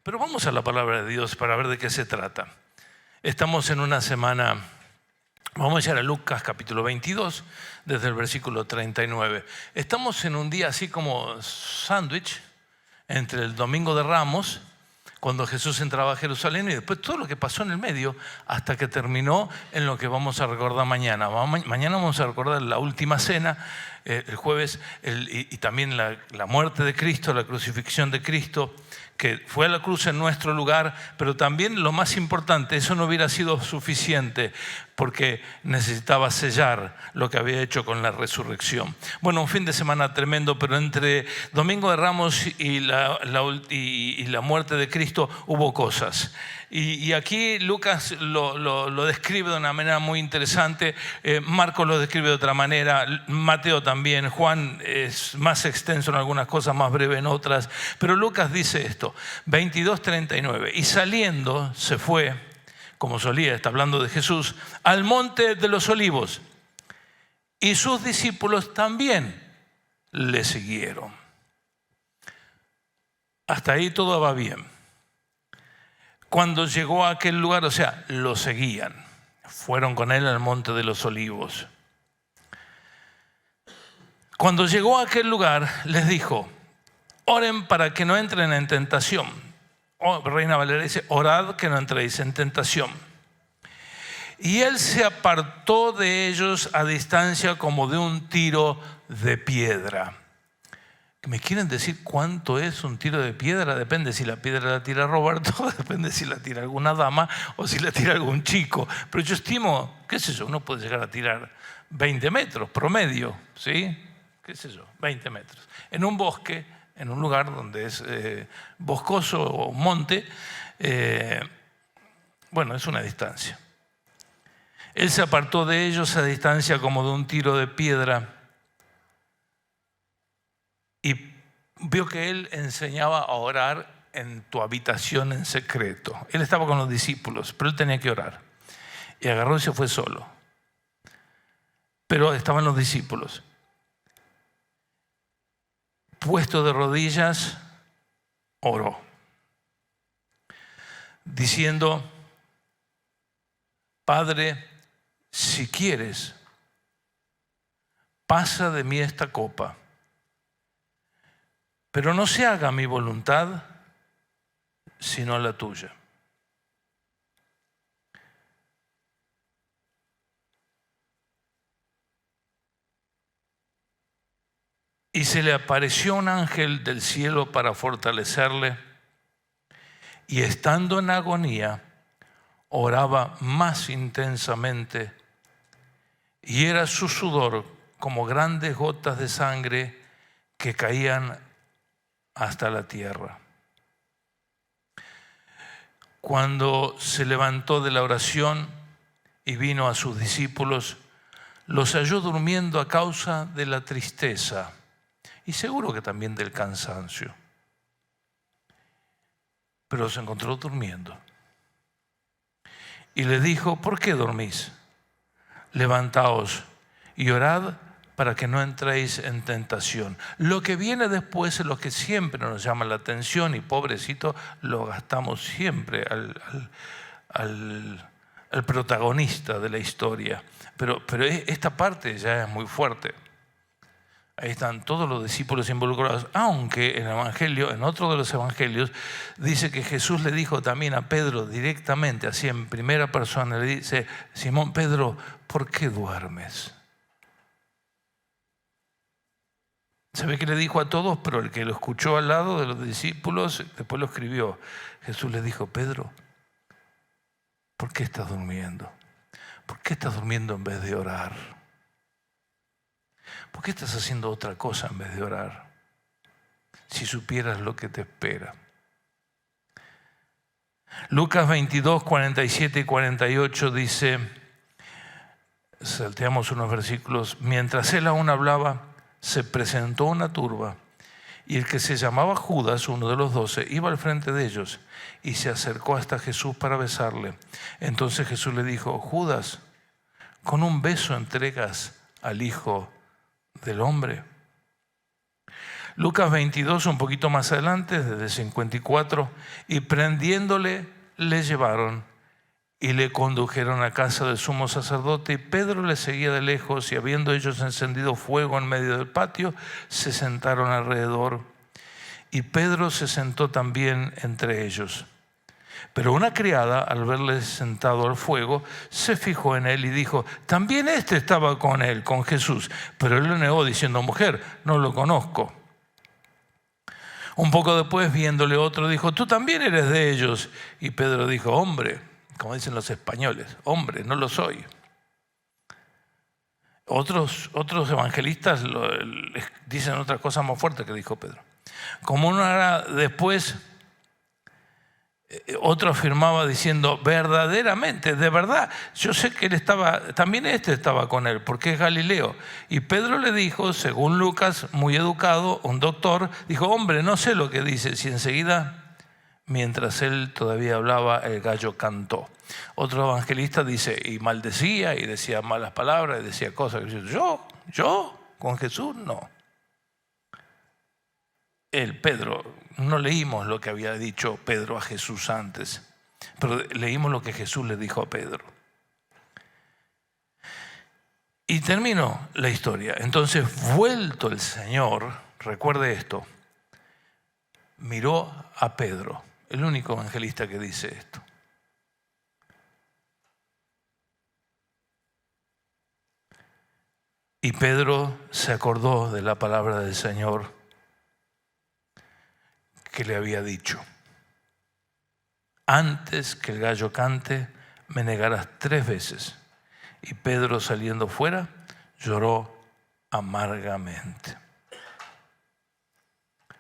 Pero vamos a la palabra de Dios para ver de qué se trata. Estamos en una semana, vamos a ir a Lucas capítulo 22, desde el versículo 39. Estamos en un día así como sándwich entre el Domingo de Ramos, cuando Jesús entraba a Jerusalén, y después todo lo que pasó en el medio hasta que terminó en lo que vamos a recordar mañana. Mañana vamos a recordar la última cena, el jueves, y también la muerte de Cristo, la crucifixión de Cristo, que fue a la cruz en nuestro lugar, pero también lo más importante, eso no hubiera sido suficiente porque necesitaba sellar lo que había hecho con la resurrección. Bueno, un fin de semana tremendo, pero entre Domingo de Ramos y la muerte de Cristo hubo cosas. Y aquí Lucas lo describe de una manera muy interesante, Marcos lo describe de otra manera, Mateo también, Juan es más extenso en algunas cosas, más breve en otras, pero Lucas dice esto, 22:39, y saliendo se fue, como solía, está hablando de Jesús, al monte de los olivos, y sus discípulos también le siguieron. Hasta ahí todo va bien. Cuando llegó a aquel lugar, o sea, lo seguían. Fueron con él al monte de los olivos. Cuando llegó a aquel lugar, les dijo, oren para que no entren en tentación. Reina Valera dice, orad que no entréis en tentación. Y él se apartó de ellos a distancia como de un tiro de piedra. ¿Me quieren decir cuánto es un tiro de piedra? Depende si la piedra la tira Roberto, depende si la tira alguna dama o si la tira algún chico. Pero yo estimo, qué sé yo, uno puede llegar a tirar 20 metros promedio, ¿sí? Qué sé yo, 20 metros. En un bosque, en un lugar donde es boscoso o monte, bueno, es una distancia. Él se apartó de ellos a distancia como de un tiro de piedra. Y vio que él enseñaba a orar en tu habitación en secreto. Él estaba con los discípulos, pero él tenía que orar. Y agarró y se fue solo. Pero estaban los discípulos. Puesto de rodillas, oró. Diciendo, Padre, si quieres, pasa de mí esta copa. Pero no se haga mi voluntad, sino la tuya. Y se le apareció un ángel del cielo para fortalecerle, y estando en agonía, oraba más intensamente, y era su sudor como grandes gotas de sangre que caían hasta la tierra. Cuando se levantó de la oración y vino a sus discípulos, los halló durmiendo a causa de la tristeza y seguro que también del cansancio. Pero los encontró durmiendo. Y les dijo, ¿por qué dormís? Levantaos y orad para que no entréis en tentación. Lo que viene después es lo que siempre nos llama la atención y pobrecito lo gastamos siempre al protagonista de la historia. Pero esta parte ya es muy fuerte. Ahí están todos los discípulos involucrados, aunque en el Evangelio, en otro de los Evangelios, dice que Jesús le dijo también a Pedro directamente, así en primera persona, le dice, Simón Pedro, ¿por qué duermes? Se ve que le dijo a todos, pero el que lo escuchó al lado de los discípulos, después lo escribió. Jesús le dijo, Pedro, ¿por qué estás durmiendo? ¿Por qué estás durmiendo en vez de orar? ¿Por qué estás haciendo otra cosa en vez de orar? Si supieras lo que te espera. Lucas 22, 47 y 48 dice, salteamos unos versículos, mientras él aún hablaba, se presentó una turba y el que se llamaba Judas, uno de los 12, iba al frente de ellos y se acercó hasta Jesús para besarle. Entonces Jesús le dijo, Judas, ¿con un beso entregas al Hijo del Hombre? Lucas 22, un poquito más adelante, desde 54, y prendiéndole, le llevaron y le condujeron a casa del sumo sacerdote, y Pedro le seguía de lejos, y habiendo ellos encendido fuego en medio del patio, se sentaron alrededor, y Pedro se sentó también entre ellos. Pero una criada, al verle sentado al fuego, se fijó en él y dijo: también este estaba con él, con Jesús. Pero él le negó diciendo: mujer, no lo conozco. Un poco después, viéndole otro, dijo: tú también eres de ellos. Y Pedro dijo: hombre, como dicen los españoles, hombre, no lo soy. Otros evangelistas dicen otra cosa más fuerte que dijo Pedro. Como una hora después, otro afirmaba diciendo: verdaderamente, de verdad, yo sé que él estaba, también este estaba con él, porque es Galileo. Y Pedro le dijo, según Lucas, muy educado, un doctor, dijo: hombre, no sé lo que dices. Y enseguida, mientras él todavía hablaba, el gallo cantó. Otro evangelista dice, y maldecía, y decía malas palabras, y decía cosas. ¿Yo? ¿Con Jesús? No. Pedro, no leímos lo que había dicho Pedro a Jesús antes, pero leímos lo que Jesús le dijo a Pedro. Y terminó la historia. Entonces, vuelto el Señor, recuerde esto, miró a Pedro, el único evangelista que dice esto. Y Pedro se acordó de la palabra del Señor que le había dicho: antes que el gallo cante, me negarás 3 veces. Y Pedro, saliendo fuera, lloró amargamente.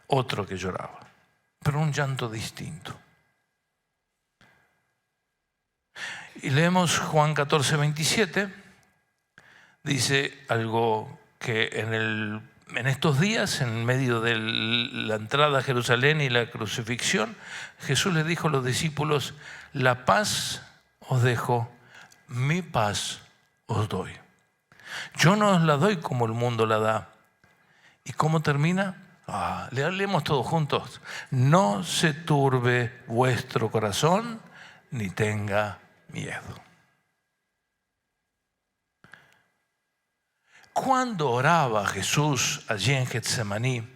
Otro que lloraba, pero un llanto distinto. Y leemos Juan 14, 27. Dice algo que en estos días, en medio de la entrada a Jerusalén y la crucifixión, Jesús le dijo a los discípulos: la paz os dejo, mi paz os doy. Yo no os la doy como el mundo la da. ¿Y cómo termina? Leemos todos juntos: no se turbe vuestro corazón, ni tenga miedo. Cuando oraba Jesús allí en Getsemaní,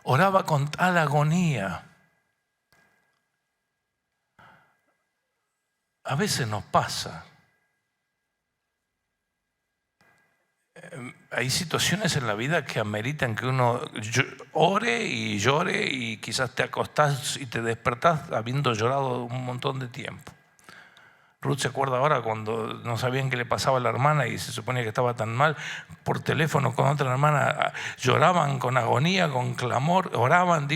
oraba con tal agonía. A veces nos pasa. Hay situaciones en la vida que ameritan que uno ore y llore, y quizás te acostás y te despertás habiendo llorado un montón de tiempo. Ruth se acuerda ahora cuando no sabían qué le pasaba a la hermana y se suponía que estaba tan mal. Por teléfono con otra hermana lloraban con agonía, con clamor, oraban.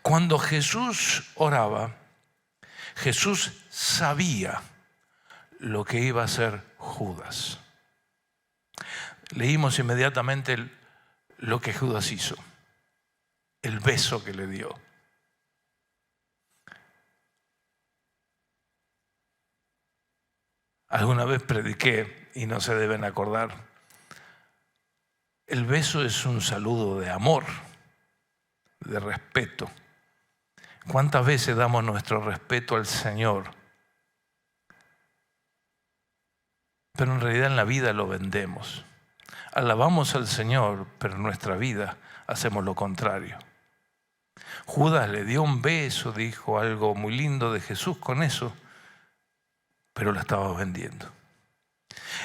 Cuando Jesús oraba, Jesús sabía lo que iba a hacer Judas. Leímos inmediatamente lo que Judas hizo, el beso que le dio. Alguna vez prediqué, y no se deben acordar, el beso es un saludo de amor, de respeto. ¿Cuántas veces damos nuestro respeto al Señor? Pero en realidad en la vida lo vendemos. Alabamos al Señor, pero en nuestra vida hacemos lo contrario. Judas le dio un beso, dijo algo muy lindo de Jesús con eso, pero lo estaba vendiendo.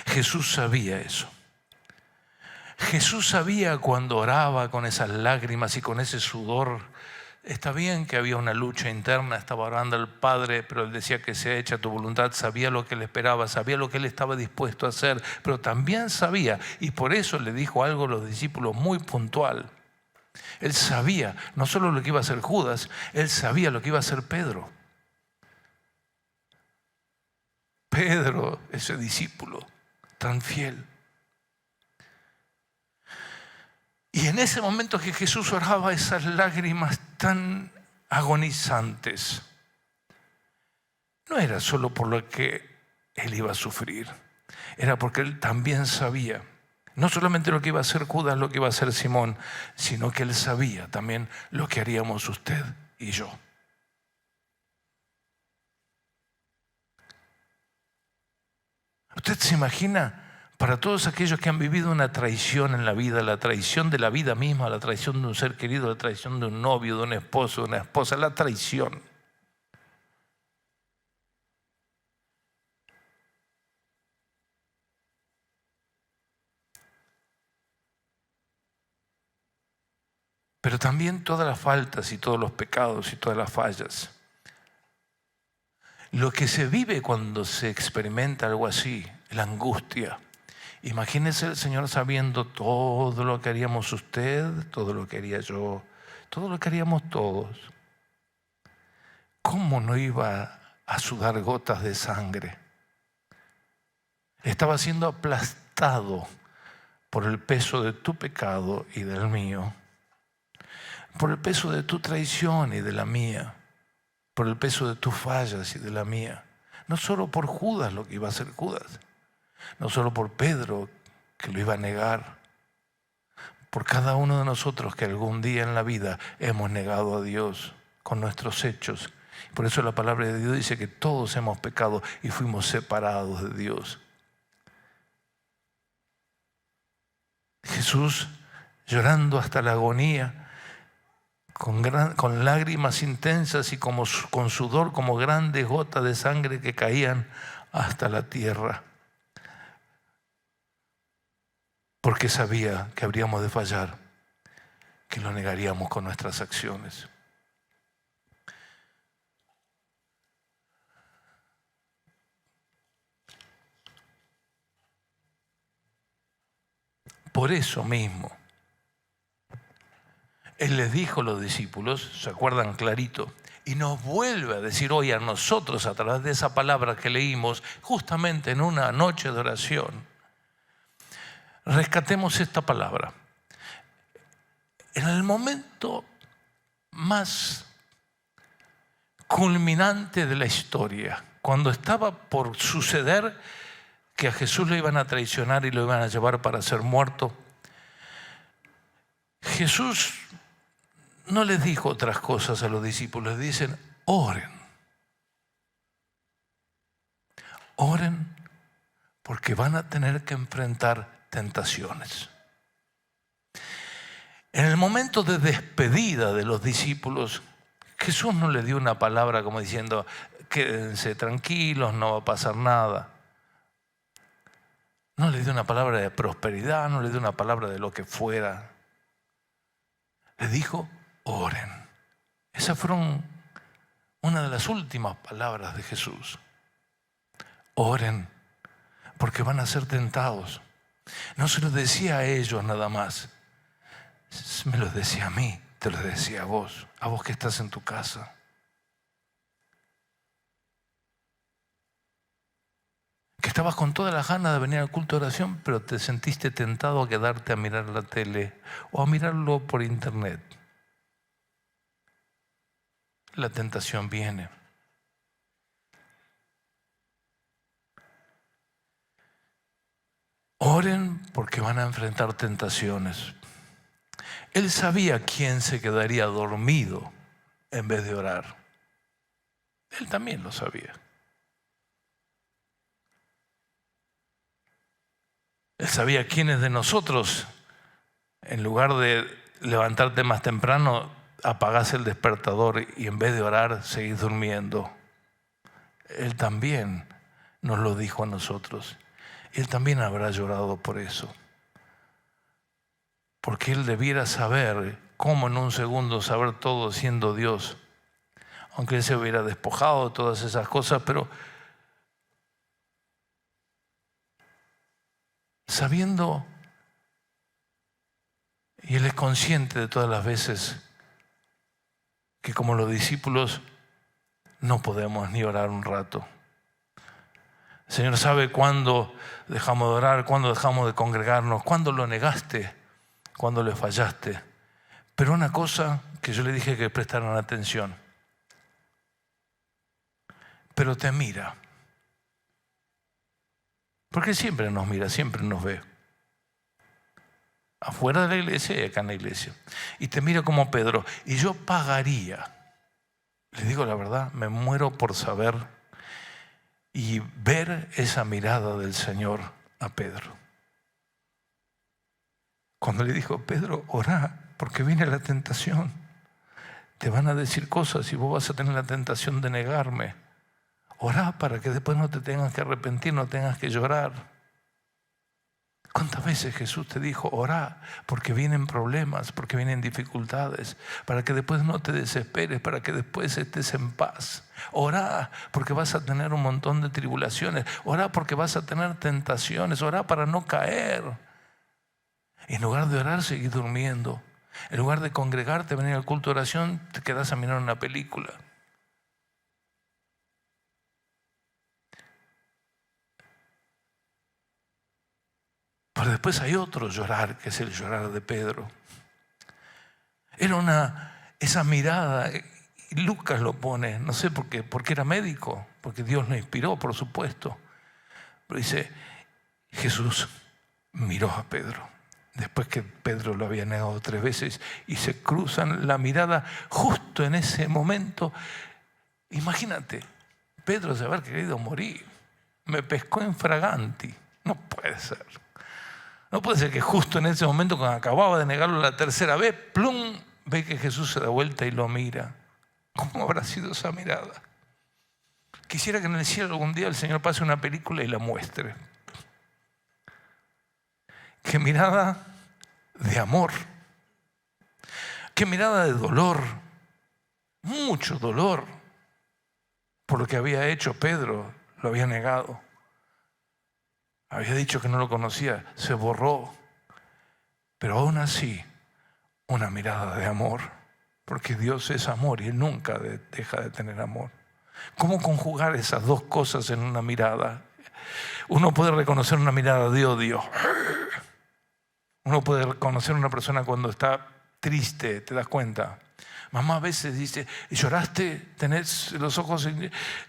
Jesús sabía eso. Jesús sabía cuando oraba con esas lágrimas y con ese sudor. Está bien que había una lucha interna, estaba orando al Padre, pero él decía que sea hecha tu voluntad. Sabía lo que le esperaba, sabía lo que él estaba dispuesto a hacer, pero también sabía, y por eso le dijo algo a los discípulos muy puntual. Él sabía no solo lo que iba a hacer Judas, él sabía lo que iba a hacer Pedro. Pedro, ese discípulo tan fiel. Y en ese momento que Jesús oraba, esas lágrimas tan agonizantes, no era solo por lo que él iba a sufrir, era porque él también sabía No solamente lo que iba a hacer Judas, lo que iba a hacer Simón, sino que Él sabía también lo que haríamos usted y yo. ¿Usted se imagina para todos aquellos que han vivido una traición en la vida, la traición de la vida misma, la traición de un ser querido, la traición de un novio, de un esposo, de una esposa, la traición? Pero también todas las faltas y todos los pecados y todas las fallas. Lo que se vive cuando se experimenta algo así, la angustia. Imagínese el Señor sabiendo todo lo que haríamos usted, todo lo que haría yo, todo lo que haríamos todos. ¿Cómo no iba a sudar gotas de sangre? Estaba siendo aplastado por el peso de tu pecado y del mío, por el peso de tu traición y de la mía, por el peso de tus fallas y de la mía. No solo por Judas, lo que iba a hacer Judas, no solo por Pedro, que lo iba a negar, por cada uno de nosotros que algún día en la vida hemos negado a Dios con nuestros hechos. Por eso la palabra de Dios dice que todos hemos pecado y fuimos separados de Dios. Jesús, llorando hasta la agonía, con lágrimas intensas y con sudor como grandes gotas de sangre que caían hasta la tierra, porque sabía que habríamos de fallar, que lo negaríamos con nuestras acciones. Por eso mismo, Él les dijo a los discípulos, ¿se acuerdan clarito? Y nos vuelve a decir hoy a nosotros a través de esa palabra que leímos justamente en una noche de oración. Rescatemos esta palabra. En el momento más culminante de la historia, cuando estaba por suceder que a Jesús lo iban a traicionar y lo iban a llevar para ser muerto, Jesús no les dijo otras cosas a los discípulos, les dicen, oren. Oren porque van a tener que enfrentar tentaciones. En el momento de despedida de los discípulos, Jesús no les dio una palabra como diciendo, quédense tranquilos, no va a pasar nada. No les dio una palabra de prosperidad, no les dio una palabra de lo que fuera. Les dijo, oren. Esas fueron una de las últimas palabras de Jesús. Oren, porque van a ser tentados. No se los decía a ellos nada más. Me los decía a mí, te los decía a vos que estás en tu casa. Que estabas con todas las ganas de venir al culto de oración, pero te sentiste tentado a quedarte a mirar la tele o a mirarlo por internet. La tentación viene. Oren porque van a enfrentar tentaciones. Él sabía quién se quedaría dormido en vez de orar. Él también lo sabía. Él sabía quiénes de nosotros, en lugar de levantarte más temprano, apagás el despertador y en vez de orar, seguís durmiendo. Él también nos lo dijo a nosotros. Él también habrá llorado por eso. Porque Él debiera saber cómo en un segundo saber todo siendo Dios. Aunque Él se hubiera despojado de todas esas cosas, pero sabiendo, y Él es consciente de todas las veces que como los discípulos no podemos ni orar un rato. El Señor sabe cuándo dejamos de orar, cuándo dejamos de congregarnos, cuándo lo negaste, cuándo le fallaste. Pero una cosa que yo le dije que prestaran atención. Pero te mira. Porque siempre nos mira, siempre nos ve. afuera de la iglesia y acá en la iglesia, y te mira como Pedro, y yo pagaría, le digo la verdad, me muero por saber y ver esa mirada del Señor a Pedro. Cuando le dijo, Pedro, orá, porque viene la tentación. Te van a decir cosas y vos vas a tener la tentación de negarme. Orá para que después no te tengas que arrepentir, no tengas que llorar. ¿Cuántas veces Jesús te dijo, orá, porque vienen problemas, porque vienen dificultades, para que después no te desesperes, para que después estés en paz? Orá, porque vas a tener un montón de tribulaciones. Orá, porque vas a tener tentaciones. Orá para no caer. En lugar de orar, seguís durmiendo. En lugar de congregarte, venir al culto de oración, te quedás a mirar una película. Pero después hay otro llorar, que es el llorar de Pedro. Era esa mirada, y Lucas lo pone, no sé por qué, porque era médico, porque Dios lo inspiró, por supuesto. Pero dice, Jesús miró a Pedro, después que Pedro lo había negado 3 veces, y se cruzan la mirada justo en ese momento. Imagínate, Pedro de haber querido morir, me pescó infraganti. No puede ser. No puede ser que justo en ese momento, cuando acababa de negarlo la 3ª vez, plum, ve que Jesús se da vuelta y lo mira. ¿Cómo habrá sido esa mirada? Quisiera que en el cielo algún día el Señor pase una película y la muestre. Qué mirada de amor. Qué mirada de dolor. Mucho dolor por lo que había hecho Pedro. Lo había negado. Había dicho que no lo conocía. Se borró. Pero aún así, una mirada de amor. Porque Dios es amor y Él nunca deja de tener amor. ¿Cómo conjugar esas dos cosas en una mirada? Uno puede reconocer una mirada de odio. Uno puede reconocer a una persona cuando está triste, te das cuenta. Mamá a veces dice, ¿lloraste? ¿Tenés los ojos?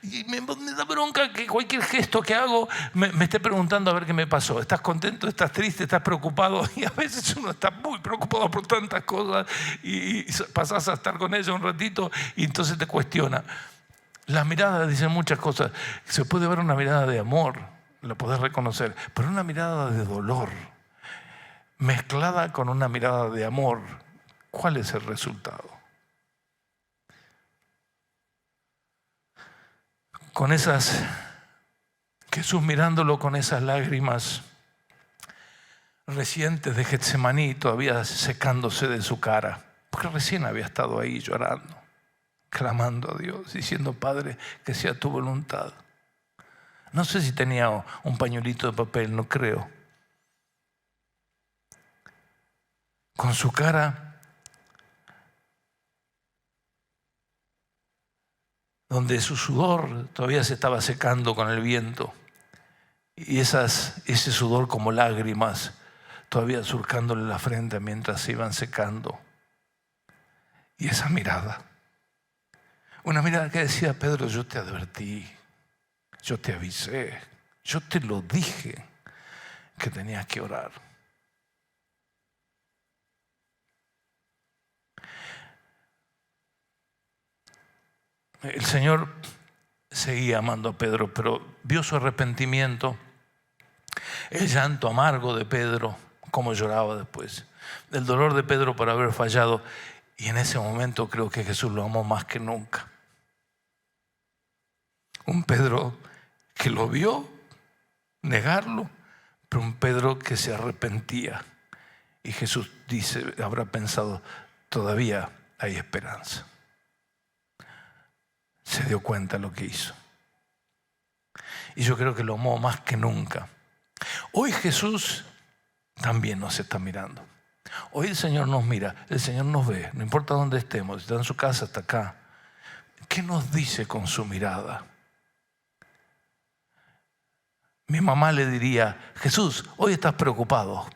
Y me da bronca que cualquier gesto que hago me esté preguntando a ver qué me pasó. ¿Estás contento? ¿Estás triste? ¿Estás preocupado? Y a veces uno está muy preocupado por tantas cosas y pasás a estar con ella un ratito y entonces te cuestiona. La mirada dice muchas cosas. Se puede ver una mirada de amor, la podés reconocer, pero una mirada de dolor mezclada con una mirada de amor, ¿cuál es el resultado? Con esas, Jesús mirándolo con esas lágrimas recientes de Getsemaní, todavía secándose de su cara, porque recién había estado ahí llorando, clamando a Dios, diciendo, Padre, que sea tu voluntad. No sé si tenía un pañuelito de papel, no creo. Con su cara donde su sudor todavía se estaba secando con el viento y ese sudor como lágrimas todavía surcándole la frente mientras se iban secando. Y esa mirada, una mirada que decía, Pedro, yo te advertí, yo te avisé, yo te lo dije que tenías que orar. El Señor seguía amando a Pedro, pero vio su arrepentimiento, el llanto amargo de Pedro, cómo lloraba después, el dolor de Pedro por haber fallado. Y en ese momento creo que Jesús lo amó más que nunca. Un Pedro que lo vio negarlo, pero un Pedro que se arrepentía. Y Jesús dice, habrá pensado, todavía hay esperanza. Se dio cuenta de lo que hizo. Y yo creo que lo amó más que nunca. Hoy Jesús también nos está mirando. Hoy el Señor nos mira, el Señor nos ve, no importa dónde estemos, si está en su casa, está acá. ¿Qué nos dice con su mirada? Mi mamá le diría, Jesús, hoy estás preocupado.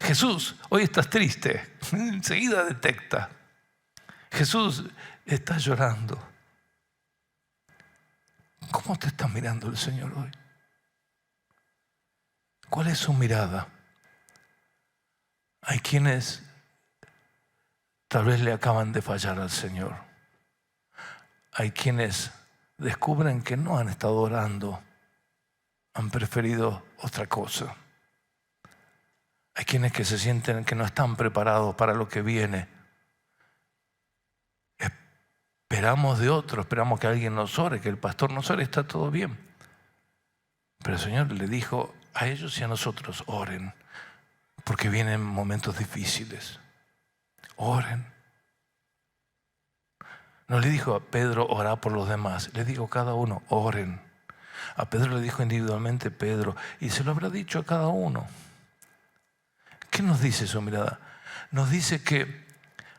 Jesús, hoy estás triste. Enseguida detecta. Jesús, estás llorando. ¿Cómo te está mirando el Señor hoy? ¿Cuál es su mirada? Hay quienes tal vez le acaban de fallar al Señor. Hay quienes descubren que no han estado orando, han preferido otra cosa. Hay quienes que se sienten que no están preparados para lo que viene. Esperamos de otro, esperamos que alguien nos ore, que el pastor nos ore, está todo bien. Pero el Señor le dijo a ellos y a nosotros, oren, porque vienen momentos difíciles. Oren. No le dijo a Pedro, orá por los demás. Le dijo a cada uno, oren. A Pedro le dijo individualmente, Pedro, y se lo habrá dicho a cada uno. ¿Qué nos dice eso, mirada? Nos dice que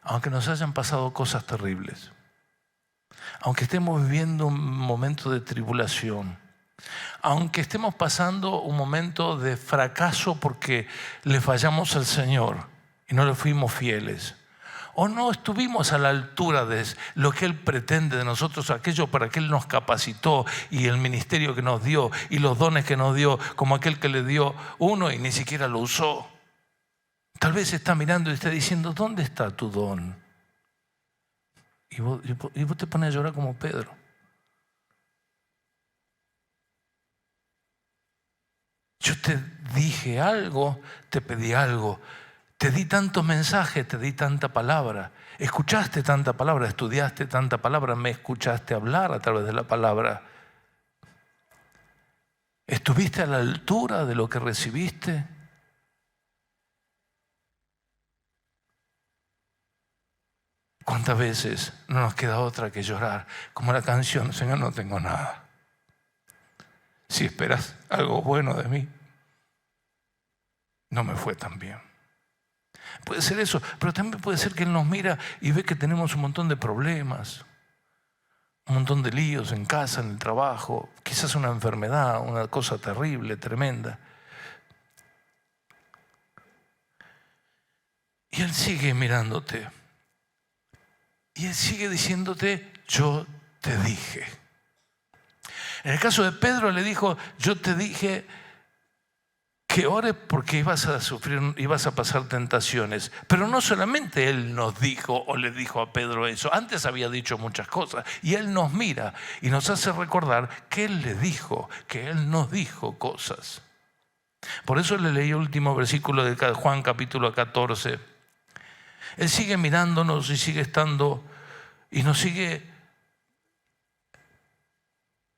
aunque nos hayan pasado cosas terribles, aunque estemos viviendo un momento de tribulación, aunque estemos pasando un momento de fracaso porque le fallamos al Señor y no le fuimos fieles, o no estuvimos a la altura de lo que Él pretende de nosotros, aquello para que Él nos capacitó y el ministerio que nos dio y los dones que nos dio, como aquel que le dio uno y ni siquiera lo usó. Tal vez está mirando y está diciendo, ¿dónde está tu don? Y vos te pones a llorar como Pedro. Yo te dije algo, te pedí algo, te di tantos mensajes, te di tanta palabra, escuchaste tanta palabra, estudiaste tanta palabra, me escuchaste hablar a través de la palabra. ¿Estuviste a la altura de lo que recibiste? ¿Cuántas veces no nos queda otra que llorar? Como la canción, Señor, no tengo nada. Si esperas algo bueno de mí, no me fue tan bien. Puede ser eso, pero también puede ser que Él nos mira y ve que tenemos un montón de problemas, un montón de líos en casa, en el trabajo, quizás una enfermedad, una cosa terrible, tremenda. Y Él sigue mirándote. Y Él sigue diciéndote, yo te dije. En el caso de Pedro le dijo, yo te dije que ores porque ibas a sufrir, ibas a pasar tentaciones. Pero no solamente Él nos dijo o le dijo a Pedro eso, antes había dicho muchas cosas. Y Él nos mira y nos hace recordar que Él le dijo, que Él nos dijo cosas. Por eso le leí el último versículo de Juan capítulo 14. Él sigue mirándonos y sigue estando y nos sigue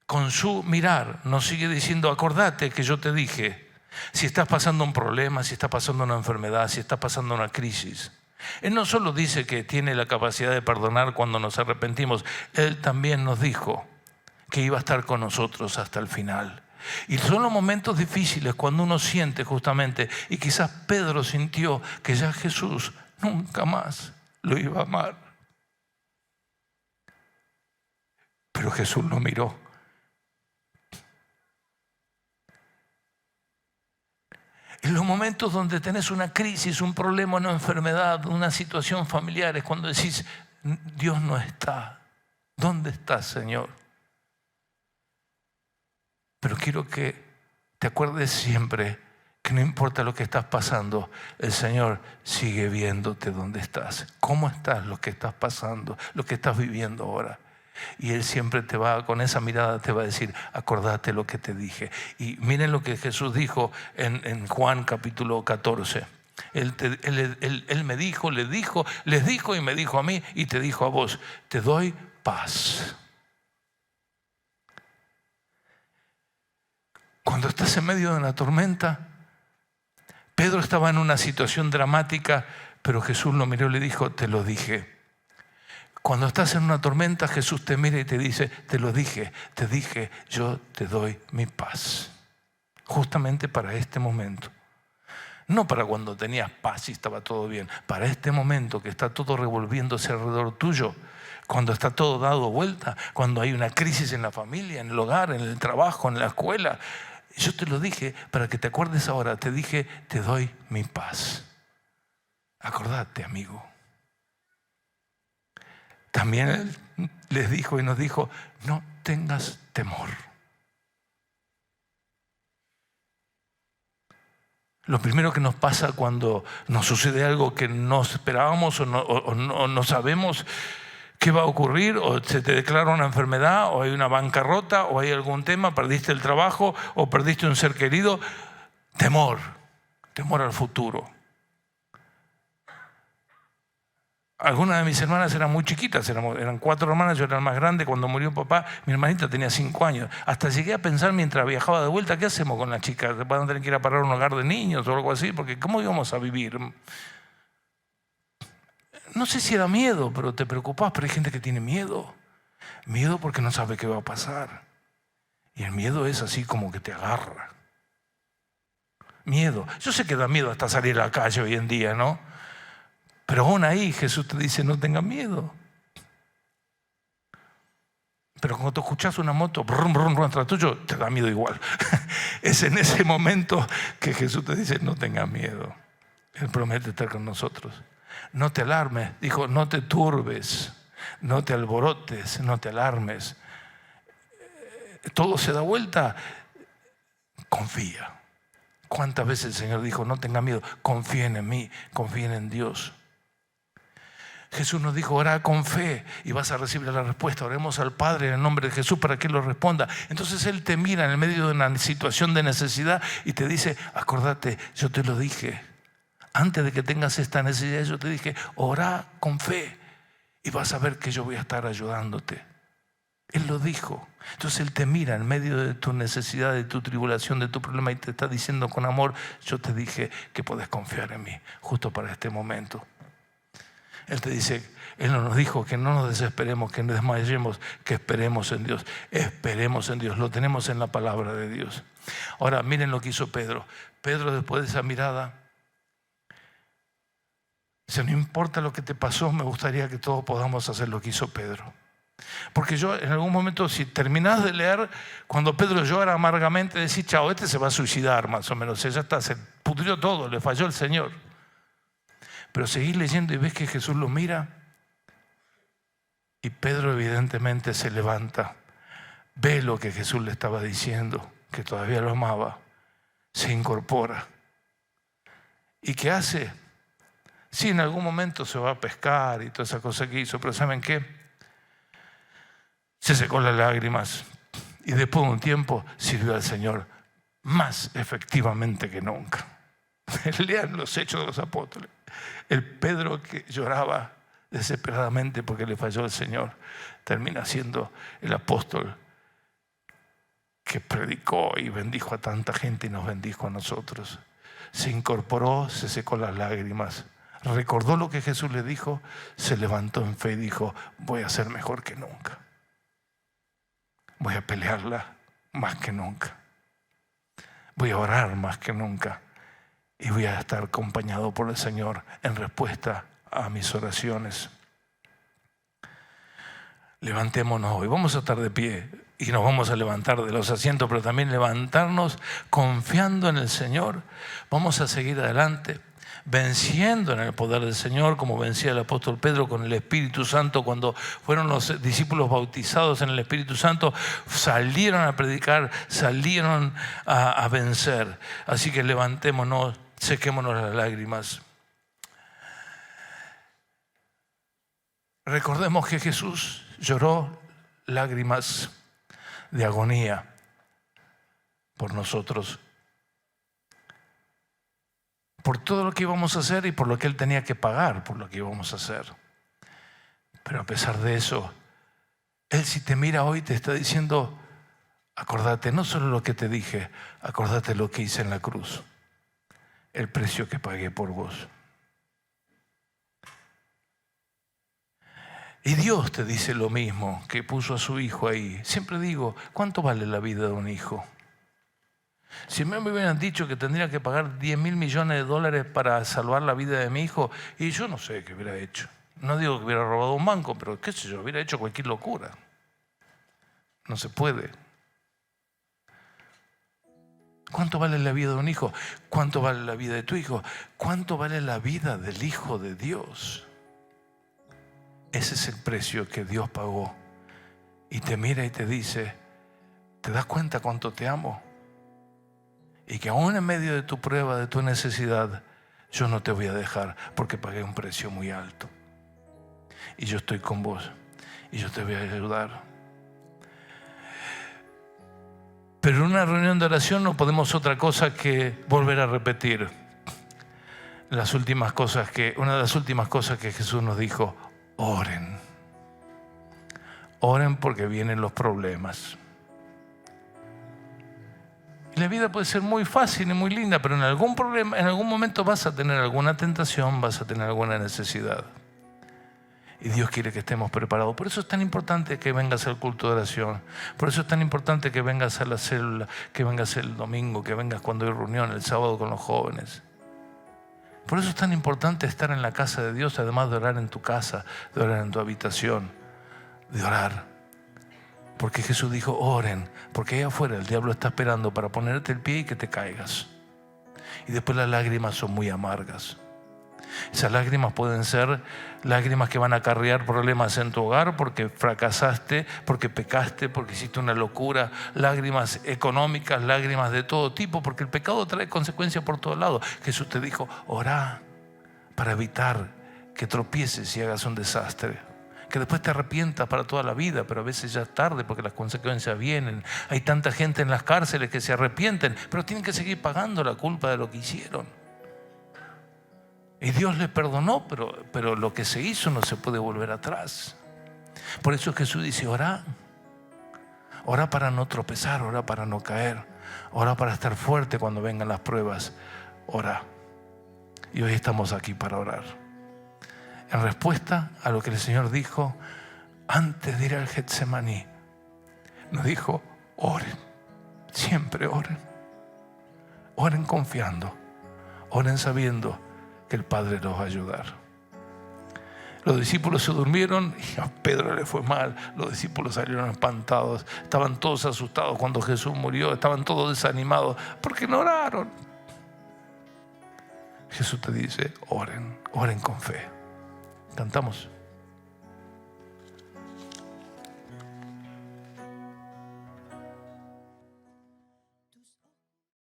con su mirar, nos sigue diciendo, acordate que yo te dije, si estás pasando un problema, si estás pasando una enfermedad, si estás pasando una crisis. Él no solo dice que tiene la capacidad de perdonar cuando nos arrepentimos, Él también nos dijo que iba a estar con nosotros hasta el final. Y son los momentos difíciles cuando uno siente justamente, y quizás Pedro sintió que ya Jesús nunca más lo iba a amar. Pero Jesús lo miró. En los momentos donde tenés una crisis, un problema, una enfermedad, una situación familiar, es cuando decís, Dios no está. ¿Dónde estás, Señor? Pero quiero que te acuerdes siempre que no importa lo que estás pasando, el Señor sigue viéndote dónde estás. ¿Cómo estás? Lo que estás pasando, lo que estás viviendo ahora. Y Él siempre te va, con esa mirada te va a decir, acordate lo que te dije. Y miren lo que Jesús dijo en Juan capítulo 14. Él me dijo, les dijo y me dijo a mí y te dijo a vos, te doy paz. Cuando estás en medio de una tormenta, Pedro estaba en una situación dramática, pero Jesús lo miró y le dijo, te lo dije. Cuando estás en una tormenta, Jesús te mira y te dice, te lo dije, te dije, yo te doy mi paz. Justamente para este momento. No para cuando tenías paz y estaba todo bien. Para este momento que está todo revolviéndose alrededor tuyo. Cuando está todo dado vuelta. Cuando hay una crisis en la familia, en el hogar, en el trabajo, en la escuela. Yo te lo dije para que te acuerdes ahora. Te dije, te doy mi paz. Acordate, amigo. También Él les dijo y nos dijo, no tengas temor. Lo primero que nos pasa cuando nos sucede algo que no esperábamos o no sabemos qué va a ocurrir, o se te declara una enfermedad, o hay una bancarrota, o hay algún tema, perdiste el trabajo, o perdiste un ser querido. Temor al futuro. Algunas de mis hermanas eran muy chiquitas, eran 4 hermanas, yo era el más grande. Cuando murió papá, mi hermanita tenía 5 años. Hasta llegué a pensar mientras viajaba de vuelta, ¿qué hacemos con las chicas? ¿Van a tener que ir a parar a un hogar de niños o algo así? Porque ¿cómo íbamos a vivir? No sé si era miedo, pero te preocupás, pero hay gente que tiene miedo. Miedo porque no sabe qué va a pasar. Y el miedo es así como que te agarra. Miedo. Yo sé que da miedo hasta salir a la calle hoy en día, ¿no? Pero aún ahí Jesús te dice, no tengas miedo. Pero cuando tú escuchas una moto, brum, brum, brum, atrás tuyo, te da miedo igual. Es en ese momento que Jesús te dice, no tengas miedo. Él promete estar con nosotros. No te alarmes, dijo, no te turbes, no te alborotes, no te alarmes. Todo se da vuelta, confía. ¿Cuántas veces el Señor dijo, no tenga miedo, confíen en mí, confíen en Dios? Jesús nos dijo, ora con fe y vas a recibir la respuesta. Oremos al Padre en el nombre de Jesús para que Él lo responda. Entonces Él te mira en el medio de una situación de necesidad y te dice, acordate, yo te lo dije. Antes de que tengas esta necesidad, yo te dije, ora con fe y vas a ver que yo voy a estar ayudándote. Él lo dijo. Entonces Él te mira en medio de tu necesidad, de tu tribulación, de tu problema y te está diciendo con amor, yo te dije que podés confiar en mí justo para este momento. Él te dice, Él no nos dijo que no nos desesperemos, que no desmayemos, que esperemos en Dios. Esperemos en Dios, lo tenemos en la palabra de Dios. Ahora miren lo que hizo Pedro. Pedro, después de esa mirada, dice, no importa lo que te pasó, me gustaría que todos podamos hacer lo que hizo Pedro. Porque yo en algún momento, si terminás de leer, cuando Pedro llora amargamente, decís, chao, este se va a suicidar más o menos, ya está, se pudrió todo, le falló el Señor. Pero seguís leyendo y ves que Jesús lo mira y Pedro evidentemente se levanta, ve lo que Jesús le estaba diciendo, que todavía lo amaba, se incorpora. ¿Y qué hace? Sí, en algún momento se va a pescar y toda esa cosa que hizo, pero ¿saben qué? Se secó las lágrimas y después de un tiempo sirvió al Señor más efectivamente que nunca. Lean los Hechos de los Apóstoles. El Pedro que lloraba desesperadamente porque le falló el Señor termina siendo el apóstol que predicó y bendijo a tanta gente y nos bendijo a nosotros. Se incorporó, se secó las lágrimas, recordó lo que Jesús le dijo, se levantó en fe y dijo, voy a ser mejor que nunca. Voy a pelearla más que nunca. Voy a orar más que nunca. Y voy a estar acompañado por el Señor en respuesta a mis oraciones. Levantémonos hoy. Vamos a estar de pie y nos vamos a levantar de los asientos, pero también levantarnos confiando en el Señor. Vamos a seguir adelante, venciendo en el poder del Señor, como vencía el apóstol Pedro con el Espíritu Santo. Cuando fueron los discípulos bautizados en el Espíritu Santo, salieron a predicar, salieron a vencer. Así que levantémonos, sequémonos las lágrimas. Recordemos que Jesús lloró lágrimas de agonía por nosotros, por todo lo que íbamos a hacer y por lo que Él tenía que pagar por lo que íbamos a hacer. Pero a pesar de eso, Él, si te mira hoy, te está diciendo, acordate no solo lo que te dije, acordate lo que hice en la cruz, el precio que pagué por vos. Y Dios te dice lo mismo, que puso a su hijo ahí. Siempre digo, ¿cuánto vale la vida de un hijo? Si me hubieran dicho que tendría que pagar 10.000 millones de dólares para salvar la vida de mi hijo, y yo no sé qué hubiera hecho. No digo que hubiera robado un banco, pero qué sé yo, hubiera hecho cualquier locura. No se puede. ¿Cuánto vale la vida de un hijo? ¿Cuánto vale la vida de tu hijo? ¿Cuánto vale la vida del Hijo de Dios? Ese es el precio que Dios pagó. Y te mira y te dice, ¿te das cuenta cuánto te amo? y que aún en medio de tu prueba, de tu necesidad, yo no te voy a dejar porque pagué un precio muy alto. Y yo estoy con vos y yo te voy a ayudar. Pero en una reunión de oración no podemos otra cosa que volver a repetir una de las últimas cosas que Jesús nos dijo: oren. Oren porque vienen los problemas. Y la vida puede ser muy fácil y muy linda, pero en algún momento vas a tener alguna tentación, vas a tener alguna necesidad. Y Dios quiere que estemos preparados. Por eso es tan importante que vengas al culto de oración. Por eso es tan importante que vengas a la célula, que vengas el domingo, que vengas cuando hay reunión, el sábado con los jóvenes. Por eso es tan importante estar en la casa de Dios, además de orar en tu casa, de orar en tu habitación, de orar. Porque Jesús dijo: oren, porque allá afuera el diablo está esperando para ponerte el pie y que te caigas. Y después las lágrimas son muy amargas. Esas lágrimas pueden ser lágrimas que van a acarrear problemas en tu hogar porque fracasaste, porque pecaste, porque hiciste una locura, lágrimas económicas, lágrimas de todo tipo, porque el pecado trae consecuencias por todos lados. Jesús te dijo: orá para evitar que tropieces y hagas un desastre, que después te arrepientas para toda la vida, pero a veces ya es tarde porque las consecuencias vienen. Hay tanta gente en las cárceles que se arrepienten, pero tienen que seguir pagando la culpa de lo que hicieron. Y Dios les perdonó, pero lo que se hizo no se puede volver atrás. Por eso Jesús dice: orá. Orá para no tropezar, orá para no caer, orá para estar fuerte cuando vengan las pruebas. Orá. Y hoy estamos aquí para orar. En respuesta a lo que el Señor dijo antes de ir al Getsemaní, nos dijo: oren, siempre oren. Oren confiando, oren sabiendo que el Padre los va a ayudar. Los discípulos se durmieron y a Pedro le fue mal. Los discípulos salieron espantados, estaban todos asustados cuando Jesús murió, estaban todos desanimados porque no oraron. Jesús te dice: oren, oren con fe. Cantamos.